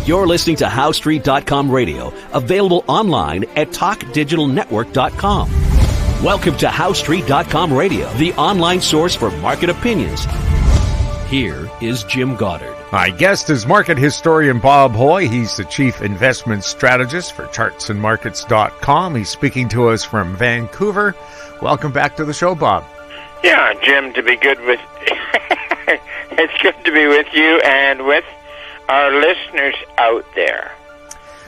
You're listening to HowStreet.com radio, available online at TalkDigitalNetwork.com. Welcome to HowStreet.com radio, the online source for market opinions. Here is Jim Goddard. My guest is market historian Bob Hoye. He's the chief investment strategist for chartsandmarkets.com. He's speaking to us from Vancouver. Welcome back to the show, Bob. Yeah, Jim, to be good with it's good to be with you and with our listeners out there.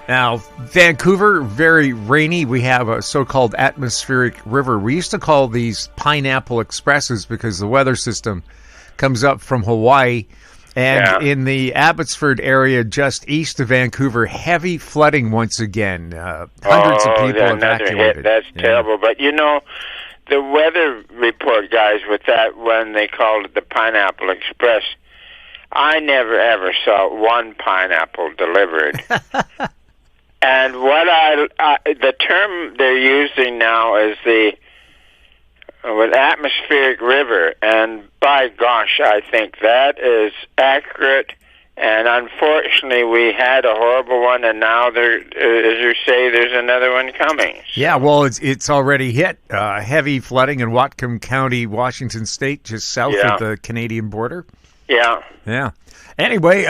Now, Vancouver, very rainy. We have a so-called atmospheric river. We used to call these pineapple expresses because the weather system comes up from Hawaii. And in the Abbotsford area just east of Vancouver, heavy flooding once again. Hundreds of people evacuated. Hit. That's terrible. But, you know, the weather report guys with that, when they called it the Pineapple Express, I never ever saw one pineapple delivered. And what the term they're using now is the atmospheric river, and by gosh, I think that is accurate. And unfortunately, we had a horrible one, and now there, as you say, there's another one coming. Yeah, well, it's already hit. Heavy flooding in Whatcom County, Washington State, just south of the Canadian border. Yeah. Yeah. Anyway,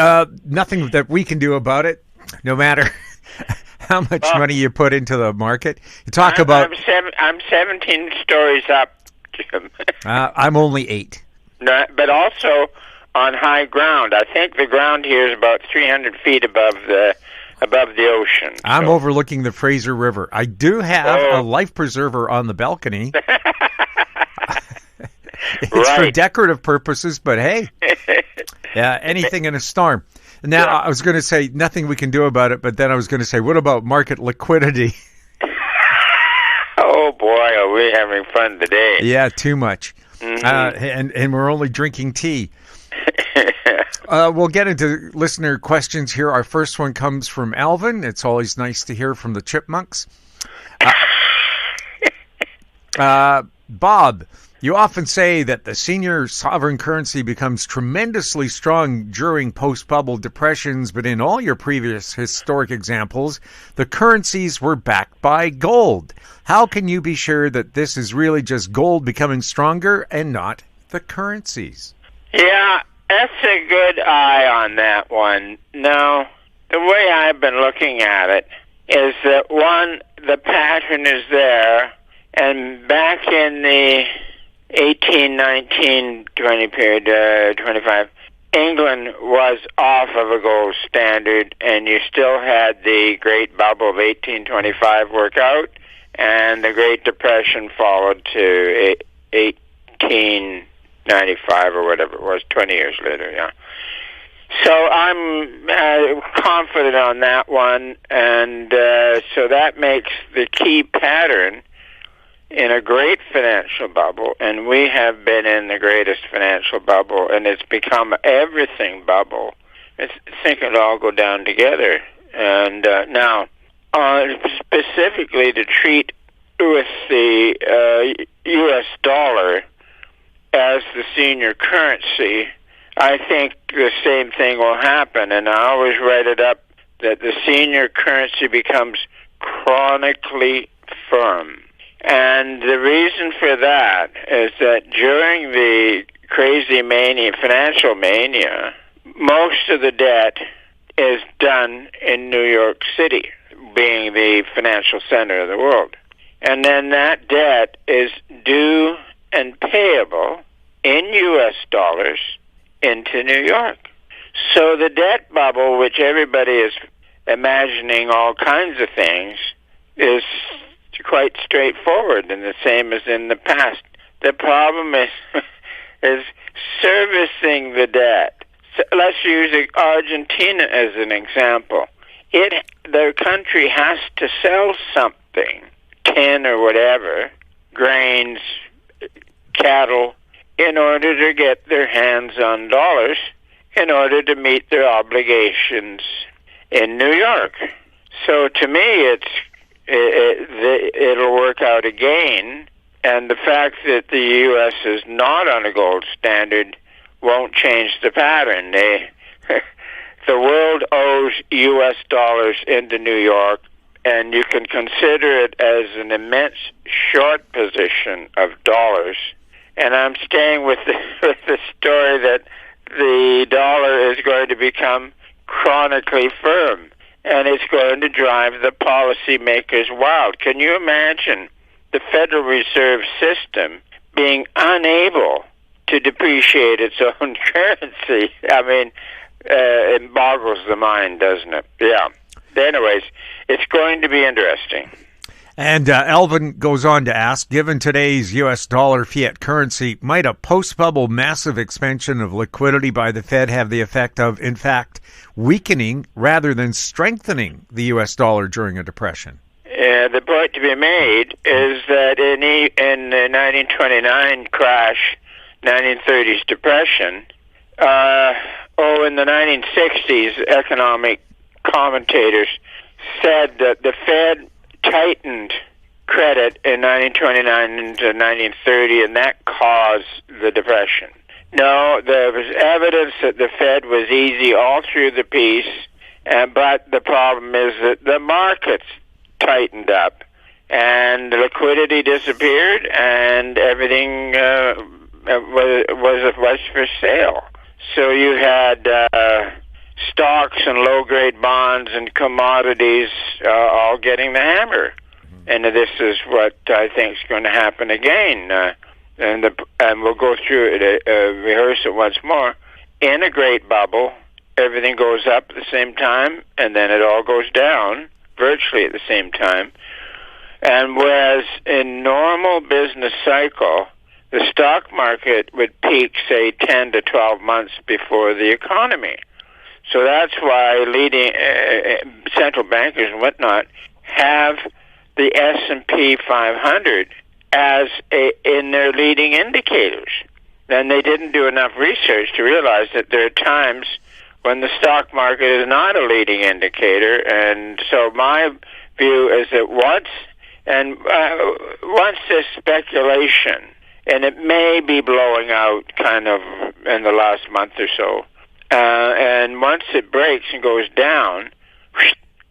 nothing that we can do about it, no matter how much money you put into the market. You talk about... I'm 17 stories up, Jim. I'm only 8. No, but also on high ground. I think the ground here is about 300 feet above the ocean. I'm overlooking the Fraser River. I do have a life preserver on the balcony. It's for decorative purposes, but hey, anything in a storm. Now, I was going to say nothing we can do about it, but then I was going to say, what about market liquidity? Oh, boy, are we having fun today. Yeah, too much. Mm-hmm. And we're only drinking tea. We'll get into listener questions here. Our first one comes from Alvin. It's always nice to hear from the Chipmunks. Bob, you often say that the senior sovereign currency becomes tremendously strong during post-bubble depressions, but in all your previous historic examples, the currencies were backed by gold. How can you be sure that this is really just gold becoming stronger and not the currencies? Yeah, that's a good eye on that one. Now, the way I've been looking at it is that, one, the pattern is there, and back in the 18, 19, 20 period, 25, England was off of a gold standard, and you still had the Great Bubble of 1825 work out, and the Great Depression followed to 1895 or whatever it was, 20 years later, yeah. So I'm confident on that one, and so that makes the key pattern in a great financial bubble, and we have been in the greatest financial bubble, and it's become everything bubble. I think it'll all go down together. And now, specifically to treat with the U.S. dollar as the senior currency, I think the same thing will happen, and I always write it up that the senior currency becomes chronically firm. And the reason for that is that during the crazy mania, financial mania, most of the debt is done in New York City, being the financial center of the world. And then that debt is due and payable in U.S. dollars into New York. So the debt bubble, which everybody is imagining all kinds of things, is quite straightforward and the same as in the past. The problem is servicing the debt. So let's use Argentina as an example. The country has to sell something, tin or whatever, grains, cattle, in order to get their hands on dollars, in order to meet their obligations in New York. So to me, it'll work out again, and the fact that the U.S. is not on a gold standard won't change the pattern. The world owes U.S. dollars into New York, and you can consider it as an immense short position of dollars. And I'm staying with the story that the dollar is going to become chronically firm, and it's going to drive the policymakers wild. Can you imagine the Federal Reserve System being unable to depreciate its own currency? I mean, it boggles the mind, doesn't it? Yeah. Anyways, it's going to be interesting. And Alvin goes on to ask, given today's U.S. dollar fiat currency, might a post-bubble massive expansion of liquidity by the Fed have the effect of, in fact, weakening rather than strengthening the U.S. dollar during a depression? The point to be made is that in the 1929 crash, 1930s depression, in the 1960s, economic commentators said that the Fed tightened credit in 1929 into 1930, and that caused the depression. No, there was evidence that the Fed was easy all through the piece, but the problem is that the markets tightened up, and the liquidity disappeared, and everything was for sale. So you had stocks and low-grade bonds and commodities all getting the hammer. And this is what I think is going to happen again. And we'll go through it, rehearse it once more. In a great bubble, everything goes up at the same time, and then it all goes down virtually at the same time. And whereas in normal business cycle, the stock market would peak, say, 10 to 12 months before the economy. So that's why leading central bankers and whatnot have the S&P 500 as in their leading indicators. Then they didn't do enough research to realize that there are times when the stock market is not a leading indicator. And so my view is that once this speculation, and it may be blowing out kind of in the last month or so, and once it breaks and goes down,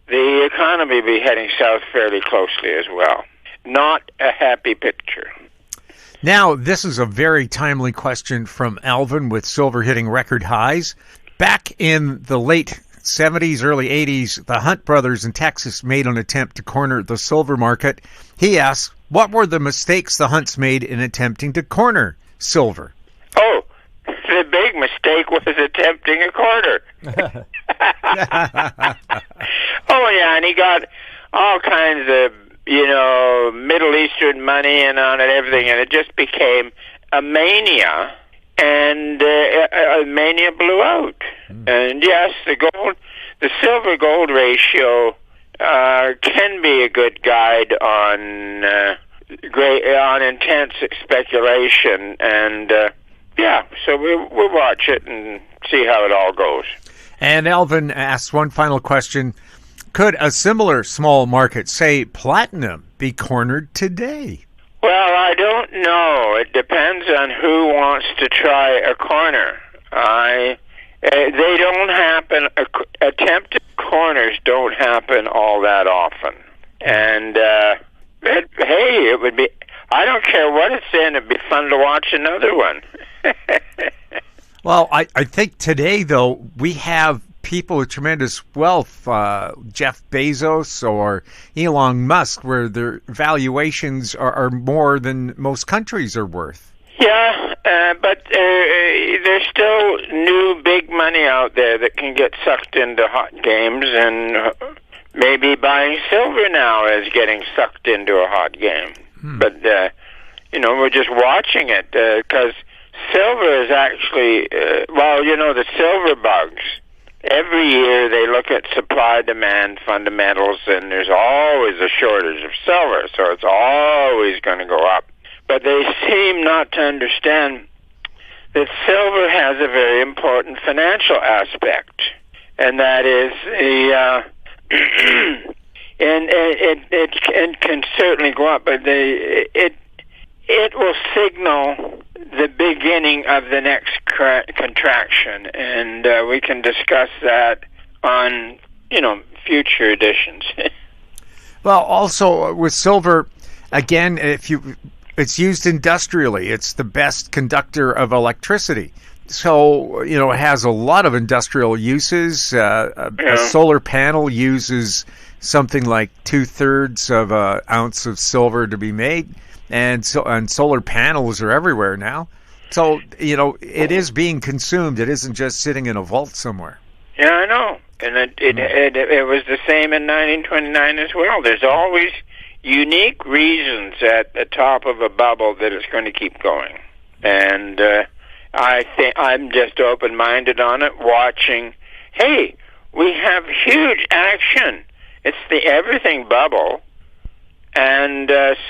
the economy will be heading south fairly closely as well. Not a happy picture. Now, this is a very timely question from Alvin with silver hitting record highs. Back in the late 70s, early 80s, the Hunt brothers in Texas made an attempt to corner the silver market. He asks, what were the mistakes the Hunts made in attempting to corner silver? Oh, the big mistake was attempting a corner. Oh, yeah, and he got all kinds of, Middle Eastern money and on it, everything, and it just became a mania, and a mania blew out. And yes, the silver-gold ratio can be a good guide on intense speculation, and so we'll watch it and see how it all goes. And Alvin asks one final question. Could a similar small market, say platinum, be cornered today? Well, I don't know. It depends on who wants to try a corner. They don't happen. Attempted corners don't happen all that often. And it would be. I don't care what it's in. It'd be fun to watch another one. Well, I think today, though, we have people with tremendous wealth, Jeff Bezos or Elon Musk, where their valuations are more than most countries are worth. Yeah, but there's still new big money out there that can get sucked into hot games, and maybe buying silver now is getting sucked into a hot game. But, we're just watching it because silver is actually, the silver bugs. Every year they look at supply-demand fundamentals, and there's always a shortage of silver, so it's always going to go up. But they seem not to understand that silver has a very important financial aspect, and that is it can certainly go up, but it will signal the beginning of the next contraction, and we can discuss that on future editions. Well, also with silver, again, it's used industrially. It's the best conductor of electricity. So, it has a lot of industrial uses. A solar panel uses something like 2/3 of an ounce of silver to be made. And solar panels are everywhere now. So, it is being consumed. It isn't just sitting in a vault somewhere. Yeah, I know. And it was the same in 1929 as well. There's always unique reasons at the top of a bubble that it's going to keep going. And I think I'm just open-minded on it, watching, hey, we have huge action. It's the everything bubble. And it's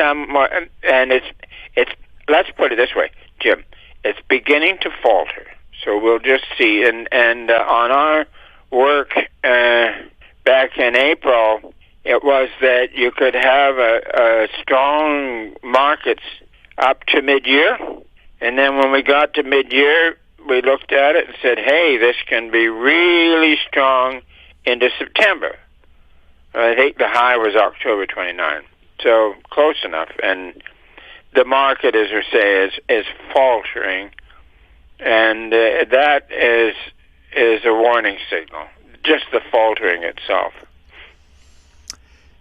let's put it this way, Jim, it's beginning to falter. So we'll just see. And on our work back in April, it was that you could have a strong markets up to mid-year, and then when we got to mid-year, we looked at it and said, hey, this can be really strong into September. I think the high was October 29, so close enough. And the market, as we say, is faltering, and that is a warning signal, just the faltering itself.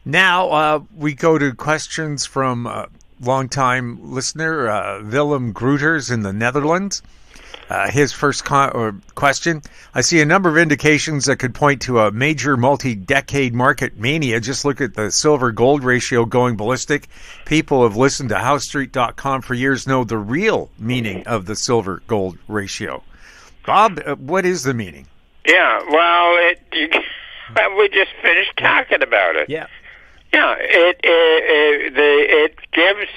Now we go to questions from longtime listener Willem Grooters in the Netherlands. His first question: I see a number of indications that could point to a major multi-decade market mania. Just look at the silver-gold ratio going ballistic. People have listened to HowStreet.com for years, know the real meaning of the silver-gold ratio. Bob, what is the meaning? Yeah, well, we just finished talking about it. Yeah. Yeah, it gives,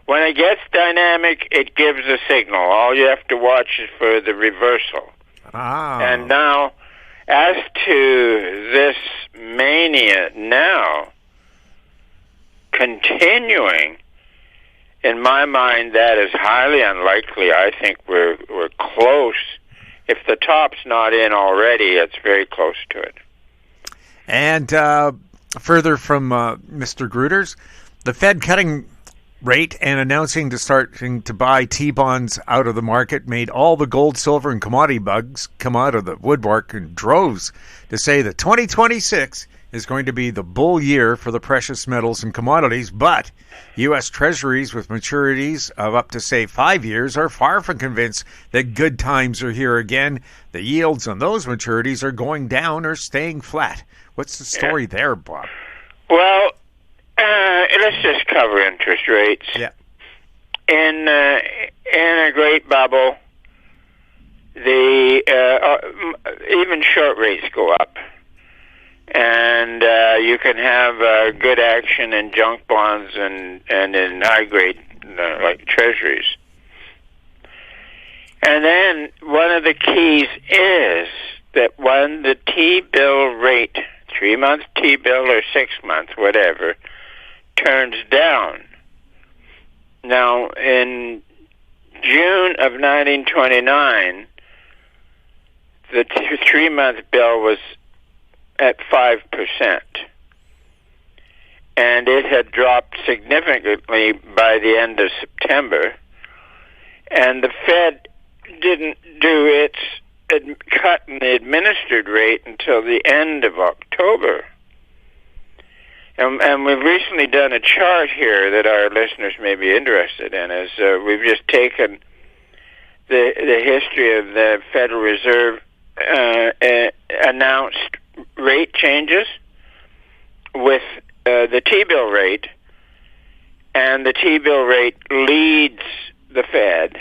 when it gets dynamic, it gives a signal. All you have to watch is for the reversal. Ah. And now, as to this mania now continuing, in my mind, that is highly unlikely. I think we're close. If the top's not in already, it's very close to it. And further from Mr. Grooters, the Fed cutting rate and announcing starting to buy T-bonds out of the market made all the gold, silver, and commodity bugs come out of the woodwork in droves to say that 2026 is going to be the bull year for the precious metals and commodities, but U.S. Treasuries with maturities of up to, say, 5 years are far from convinced that good times are here again. The yields on those maturities are going down or staying flat. What's the story there, Bob? Well, let's just cover interest rates. Yeah. In a great bubble, even short rates go up, and you can have good action in junk bonds and in high grade like treasuries. And then one of the keys is that when the T-bill rate, 3-month T-bill or 6-month, whatever, turns down. Now, in June of 1929, the 3-month bill was at 5%. And it had dropped significantly by the end of September. And the Fed didn't do its cut in the administered rate until the end of October. And we've recently done a chart here that our listeners may be interested in. Is we've just taken the history of the Federal Reserve announced rate changes with the T-bill rate, and the T-bill rate leads the Fed.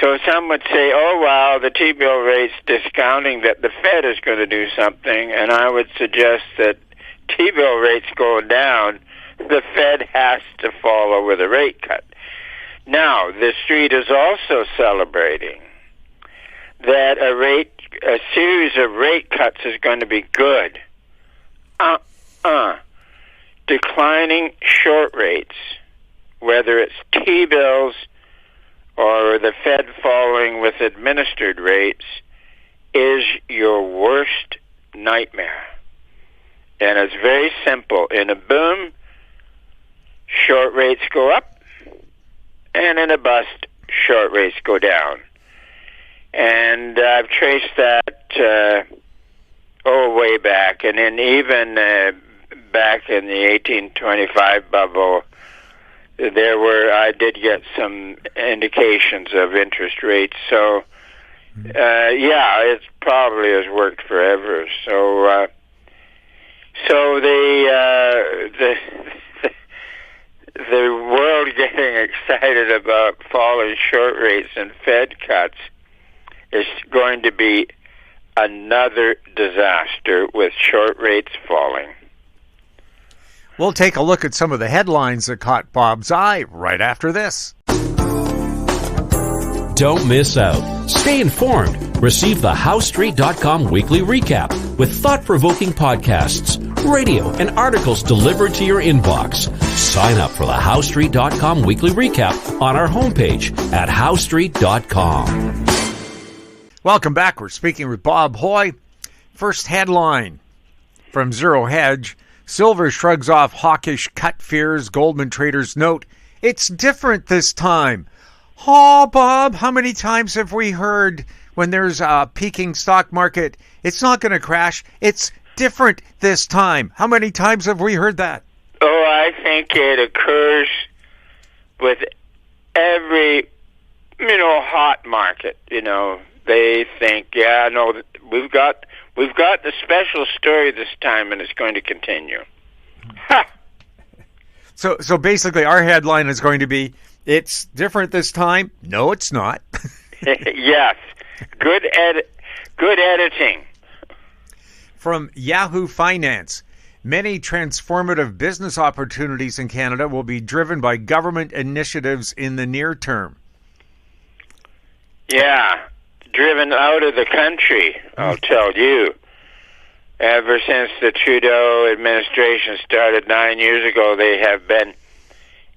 So some would say, oh, wow, the T-bill rate's discounting that the Fed is going to do something, and I would suggest that T-bill rates going down, the Fed has to follow with a rate cut. Now, the Street is also celebrating that a series of rate cuts is going to be good. Declining short rates, whether it's T-bills or the Fed following with administered rates, is your worst nightmare. And it's very simple. In a boom, short rates go up, and in a bust, short rates go down. And I've traced that way back, and then even back in the 1825 bubble, I did get some indications of interest rates. So, it probably has worked forever. So, the world getting excited about falling short rates and Fed cuts is going to be another disaster with short rates falling. We'll take a look at some of the headlines that caught Bob's eye right after this. Don't miss out. Stay informed. Receive the HowStreet.com weekly recap with thought-provoking podcasts, radio, and articles delivered to your inbox. Sign up for the HowStreet.com weekly recap on our homepage at HowStreet.com. Welcome back. We're speaking with Bob Hoye. First headline from Zero Hedge. Silver shrugs off hawkish cut fears. Goldman traders note it's different this time. Oh, Bob, how many times have we heard when there's a peaking stock market, it's not going to crash. It's different this time. How many times have we heard that? Oh, I think it occurs with every, hot market. They think, we've got the special story this time, and it's going to continue. Ha! So basically, our headline is going to be, it's different this time. No, it's not. Yes. Good editing. From Yahoo Finance. Many transformative business opportunities in Canada will be driven by government initiatives in the near term. Yeah, driven out of the country, I'll tell you. Ever since the Trudeau administration started 9 years ago, they have been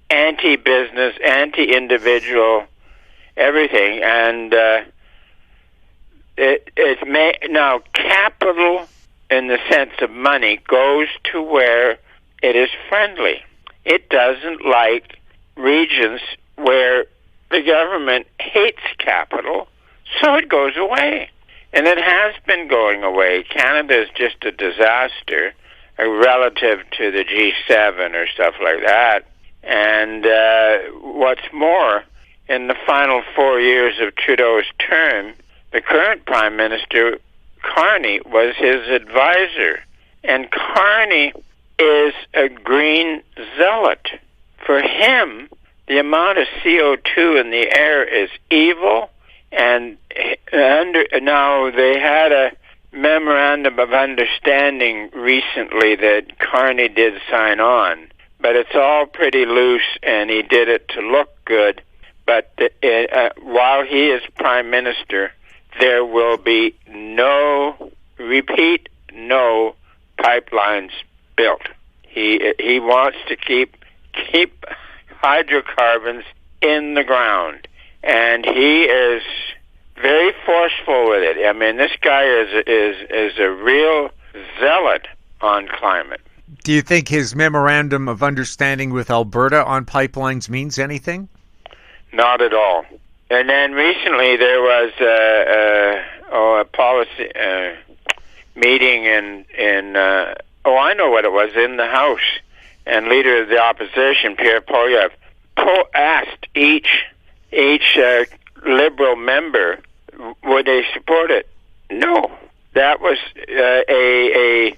anti-business, anti-individual, everything. And now capital, in the sense of money, goes to where it is friendly. It doesn't like regions where the government hates capital, so it goes away. And it has been going away. Canada is just a disaster relative to the G7 or stuff like that. And what's more, in the final 4 years of Trudeau's term, the current Prime Minister, Carney, was his advisor. And Carney is a green zealot. For him, the amount of CO2 in the air is evil. And now they had a memorandum of understanding recently that Carney did sign on. But it's all pretty loose, and he did it to look good. But while he is Prime Minister, there will be no pipelines built. He wants to keep hydrocarbons in the ground, and he is very forceful with it. I mean, this guy is a real zealot on climate. Do you think his memorandum of understanding with Alberta on pipelines means anything? Not at all. And then recently there was a policy meeting in I know what it was, in the House. And Leader of the Opposition, Pierre Poilievre, asked each Liberal member, would they support it? No. That was a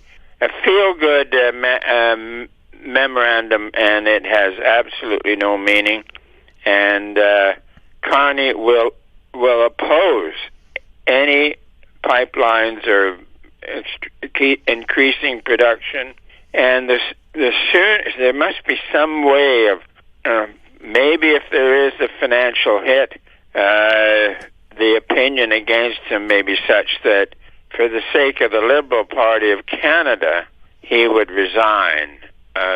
feel-good memorandum, and it has absolutely no meaning. And Carney will oppose any pipelines or increasing production. And there must be some way of maybe if there is a financial hit, the opinion against him may be such that for the sake of the Liberal Party of Canada, he would resign,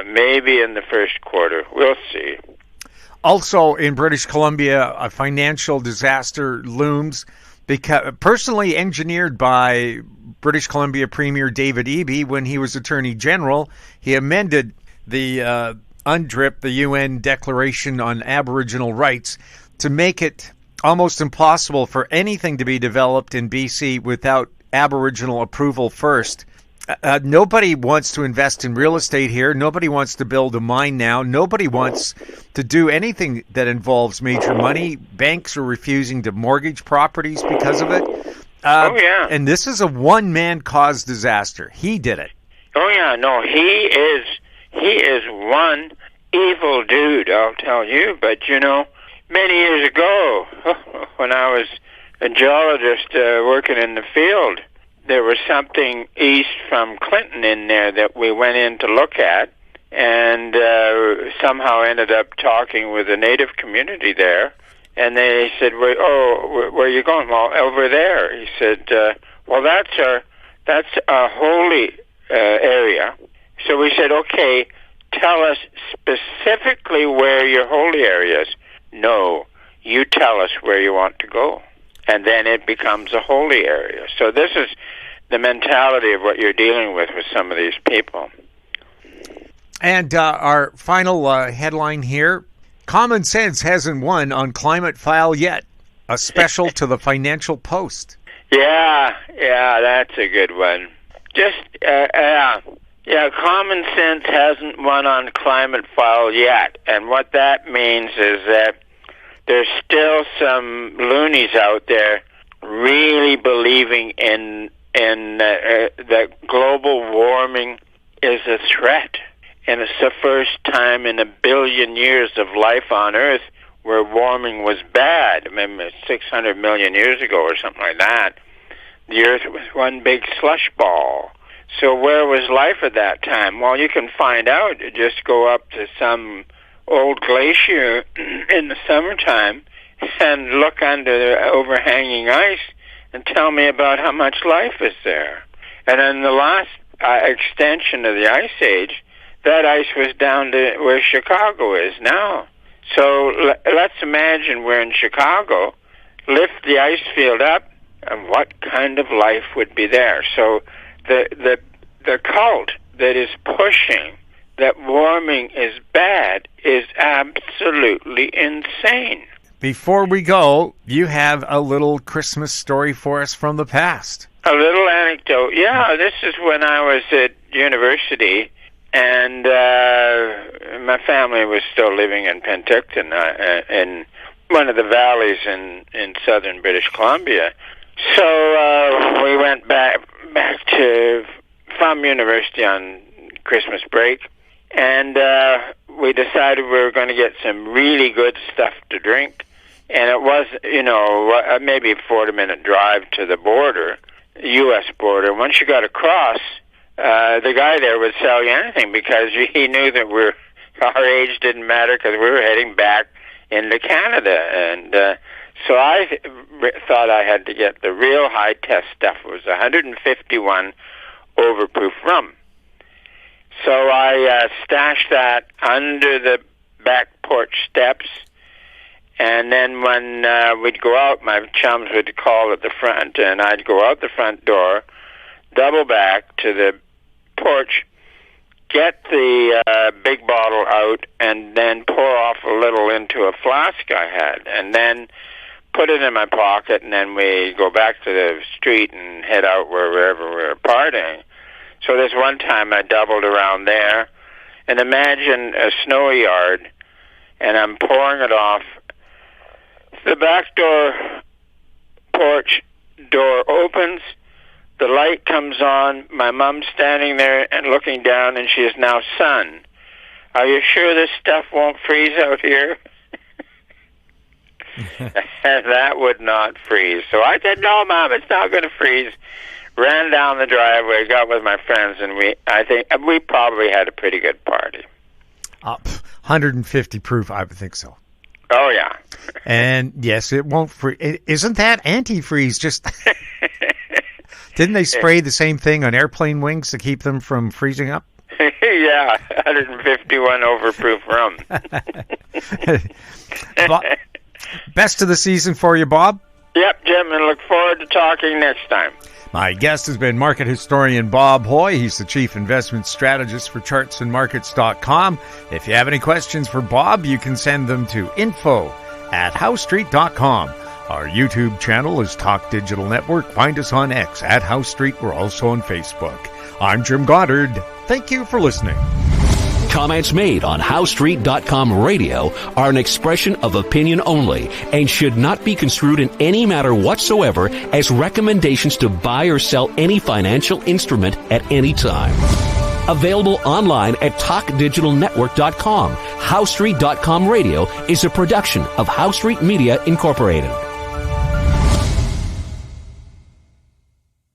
maybe in the first quarter. We'll see. Also in British Columbia, a financial disaster looms, personally engineered by British Columbia Premier David Eby, when he was Attorney General, he amended the UNDRIP, the UN Declaration on Aboriginal Rights, to make it almost impossible for anything to be developed in BC without Aboriginal approval first. Nobody wants to invest in real estate here. Nobody wants to build a mine now. Nobody wants to do anything that involves major money. Banks are refusing to mortgage properties because of it. And this is a one-man caused disaster. He did it. Oh, yeah. No, he is one evil dude, I'll tell you. But, many years ago, when I was a geologist working in the field, there was something east from Clinton in there that we went in to look at, and somehow ended up talking with the native community there. And they said, where are you going? Well, over there. He said, well, that's a holy area. So we said, okay, tell us specifically where your holy area is. No, you tell us where you want to go. And then it becomes a holy area. So this is the mentality of what you're dealing with some of these people. And our final headline here, Common Sense hasn't won on Climate File yet. A special to the Financial Post. Yeah, that's a good one. Common Sense hasn't won on Climate File yet. And what that means is that there's still some loonies out there really believing in that global warming is a threat. And it's the first time in 1 billion years of life on Earth where warming was bad. I mean, 600 million years ago or something like that, the Earth was one big slush ball. So where was life at that time? Well, you can find out. Just go up to some old glacier in the summertime and look under the overhanging ice and tell me about how much life is there. And in the last extension of the Ice Age, that ice was down to where Chicago is now. So let's imagine we're in Chicago, lift the ice field up, and what kind of life would be there? So the cult that is pushing that warming is bad is absolutely insane. Before we go, you have a little Christmas story for us from the past. A little anecdote. Yeah, this is when I was at university, and my family was still living in Penticton, in one of the valleys in southern British Columbia. So we went back from university on Christmas break, and we decided we were going to get some really good stuff to drink. And it was, maybe a 40-minute drive to the border, U.S. border. Once you got across, the guy there would sell you anything because he knew that our age didn't matter because we were heading back into Canada. And so I thought I had to get the real high-test stuff. It was 151 overproof rum. So I stashed that under the back porch steps. And then when we'd go out, my chums would call at the front, and I'd go out the front door, double back to the porch, get the big bottle out, and then pour off a little into a flask I had, and then put it in my pocket, and then we go back to the street and head out wherever we were partying. So this one time I doubled around there, and imagine a snowy yard, and I'm pouring it off. The back door porch door opens, the light comes on, my mom's standing there and looking down, and she is now, "Son, are you sure this stuff won't freeze out here?" And that would not freeze. So I said, "No, Mom, it's not going to freeze." Ran down the driveway, got with my friends, and I think we probably had a pretty good party. 150 proof, I would think so. Oh, yeah. And yes, it won't freeze. Isn't that antifreeze? Just didn't they spray the same thing on airplane wings to keep them from freezing up? Yeah, 151 overproof rum. Best of the season for you, Bob. Yep, Jim, and look forward to talking next time. My guest has been market historian Bob Hoye. He's the chief investment strategist for chartsandmarkets.com. If you have any questions for Bob, you can send them to info@housestreet.com. Our YouTube channel is Talk Digital Network. Find us on X @HoweStreet. We're also on Facebook. I'm Jim Goddard. Thank you for listening. Comments made on HoweStreet.com radio are an expression of opinion only and should not be construed in any matter whatsoever as recommendations to buy or sell any financial instrument at any time. Available online at TalkDigitalNetwork.com. HoweStreet.com radio is a production of HoweStreet Media Incorporated.